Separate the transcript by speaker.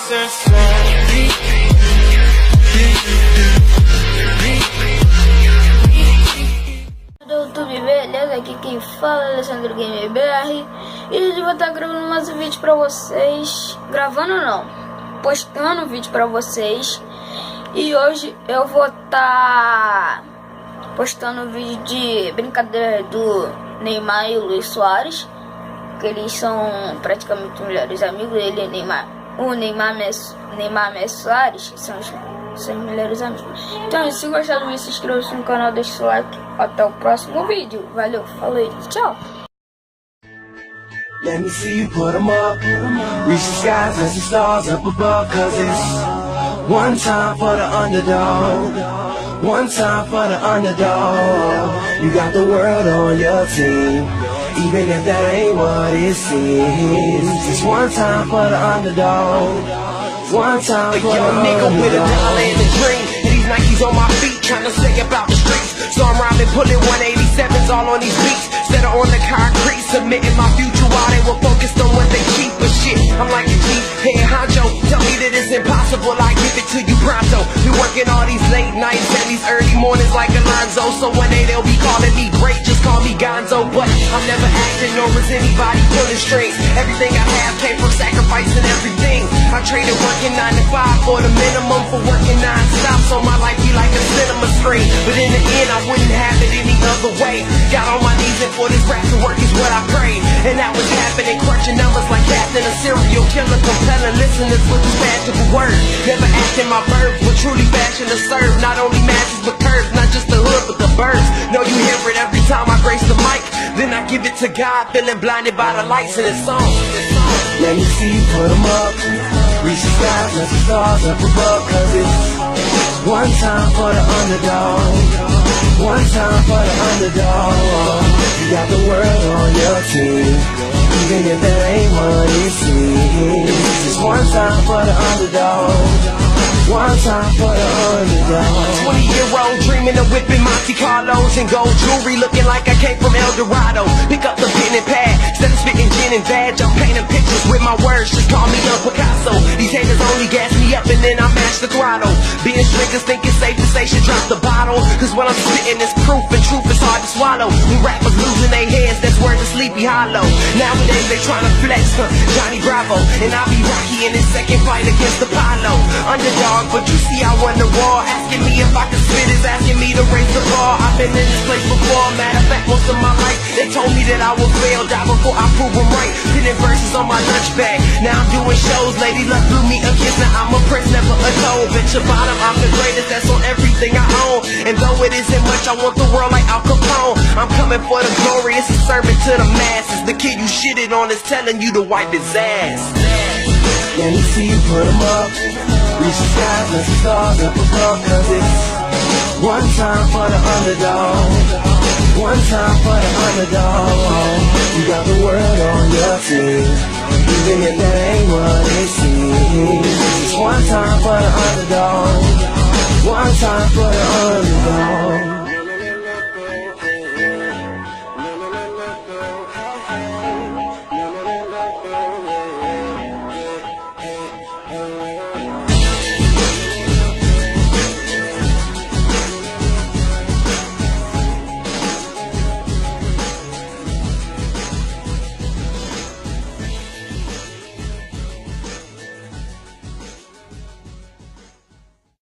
Speaker 1: Do YouTube, beleza? Aqui quem fala é Alessandro Gamer BR. E hoje eu vou estar gravando mais um vídeo pra vocês. Gravando não, postando um vídeo pra vocês. E hoje eu vou estar postando um vídeo de brincadeira do Neymar e o Luis Suarez, que eles são praticamente melhores amigos. Ele e o Neymar Messi Suarez são os melhores amigos. Então, se gostar do vídeo, se inscreva no canal, deixa seu like. Até o próximo vídeo. Valeu, falou, tchau.
Speaker 2: Let me see you put 'em up. Reach the skies as the stars up above. Cause it's one time for the underdog. One time for the underdog. You got the world on your team, even if that ain't what it seems. It's one time for the underdog. One time for the underdog.
Speaker 3: Nigga with a dollar and a dream, and these Nikes on my feet, trying to say about the streets. So I'm rhyming, pulling 187s all on these beats, instead of on the concrete, submitting my future while they were focused on what they keep. But shit, I'm like a G, hey honcho, tell me that it's impossible, I give it to you pronto. We working all these late nights and these early mornings like Alonzo. So one day they'll be calling me great, just call me Gonzo. But I'm never acting, nor is anybody pulling strings. Everything I have came from sacrificing everything. I traded working 9 to 5 for the minimum for working non-stop, so my life be like a cinema screen. But in the end I wouldn't have it any other way. Got on my knees and for this rap to work is what I prayed. And that was happening, crunching numbers like Captain, a serial killer, compelling listeners with this magical word. Never acting my verbs, but truly fashion to serve. Not only masses but curves, not just the hood but the birds. Know you hear it every time I grace the mic. Then I give it to God, feeling blinded by the lights in this song.
Speaker 2: Let me see you put 'em up. Reach the skies, let the stars up above. Cause it's one time for the underdog. One time for the underdog. You got the world on your team, even if that ain't what it seems. It's one time for the underdog. One time for the underdog.
Speaker 3: 20-year-old dreaming of whipping Monte Carlos and gold jewelry, looking like I came from El Dorado. Pick up the pen and pad, instead of spitting gin and vag, I'm painting pictures with my words, just call me Young Picasso. These haters only gas me up and then I mash the throttle. Being drinkers think it's safe to say should drop the bottle, cause what I'm spitting is proof and truth is hard to swallow. When rappers losing their heads, that's word to Sleepy Hollow. Nowadays they tryna flex, Johnny Bravo, and I'll be Rocky in his second fight against Apollo. Underdog, but you see I won the war. Asking me if I can spit is asking me to raise the bar. I've been in this place before, matter of fact most of my life. They told me that I would fail, die before I prove them right. Pinning verses on my lunch bag, now I'm doing shows. Lady luck blew me a kiss, now I'm a prince, never a toad. Bitch your bottom, I'm the greatest, that's on everything I own. And though it isn't much, I want the world like Al Capone. I'm coming for the glory, it's a sermon to the masses. The kid you shitted on is telling you to wipe his ass.
Speaker 2: Let me see you put 'em up. Reach the skies, let the stars up above. Cause it's one time for the underdog. One time for the underdog. You got the world on your team, even if that ain't what it seems. It's one time for the underdog. One time for the underdog.